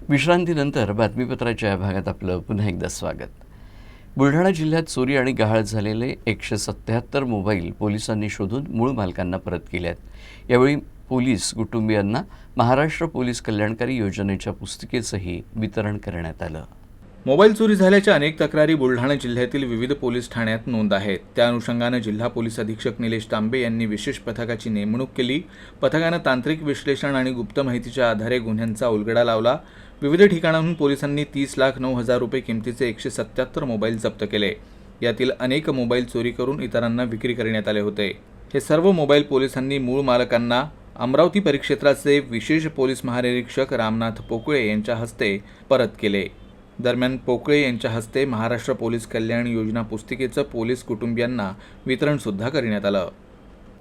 विश्रांतीनंतर बातमीपत्राच्या या भागात आपलं पुन्हा एकदा स्वागत. बुलढाणा जिल्ह्यात चोरी आणि गहाळ झालेले 177 मोबाईल पोलिसांनी शोधून मूळ मालकांना परत केले आहेत. यावेळी पोलीस कुटुंबियांना महाराष्ट्र पोलीस कल्याणकारी योजनेच्या पुस्तिकेचंही वितरण करण्यात आलं. मोबाईल चोरी झाल्याच्या अनेक तक्रारी बुलढाणा जिल्ह्यातील विविध पोलीस ठाण्यात नोंद आहेत. त्या अनुषंगानं जिल्हा पोलीस अधीक्षक निलेश तांबे यांनी विशेष पथकाची नेमणूक केली. पथकानं तांत्रिक विश्लेषण आणि गुप्त माहितीच्या आधारे गुन्ह्यांचा उलगडा लावला. विविध ठिकाणांहून पोलिसांनी 30,09,000 रुपये किमतीचे 177 मोबाईल जप्त केले. यातील अनेक मोबाईल चोरी करून इतरांना विक्री करण्यात आले होते. हे सर्व मोबाईल पोलिसांनी मूळ मालकांना अमरावती परिक्षेत्राचे विशेष पोलीस महानिरीक्षक रामनाथ पोकळे यांच्या हस्ते परत केले. दरम्यान पोकळे यांच्या हस्ते महाराष्ट्र पोलीस कल्याण योजना पुस्तिकेचं पोलीस कुटुंबियांना वितरण सुद्धा करण्यात आलं.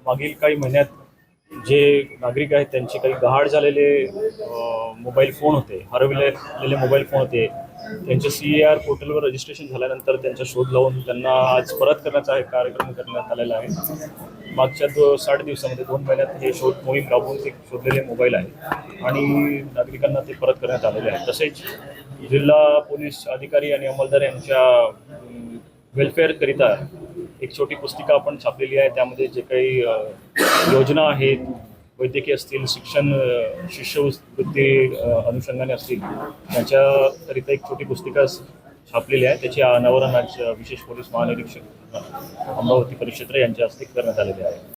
मागील काही महिन्यात जे नागरिक आहेत त्यांचे काही गहाळ झालेले मोबाईल फोन होते, हरवलेले मोबाईल फोन होते, त्यांचे CAR पोर्टलवर रजिस्ट्रेशन झाल्यानंतर त्यांचा शोध लावून त्यांना आज परत करण्याचा कार्यक्रम करण्यात आलेला आहे. मागच्या 60 दिवसामध्ये 2 महिन्यात हे शोध मोहीम राबवून ते शोधलेले मोबाईल आहे आणि नागरिकांना ते परत करण्यात आलेले आहे. तसेच जिल्हा पोलीस अधिकारी आणि अंमलदार यांच्या वेलफेअरकरिता एक छोटी पुस्तिका आपण छापलेली आहे. त्यामध्ये जे काही योजना आहेत, वैद्यकीय असतील, शिक्षण शिष्यवृत्ती अनुषंगाने असतील, त्याच्याकरिता एक छोटी पुस्तिका छापलेली आहे. त्याचे अनावरण आज विशेष पोलीस महानिरीक्षक अमरावती परिक्षेत्र यांच्या हस्ते करण्यात आलेले आहे.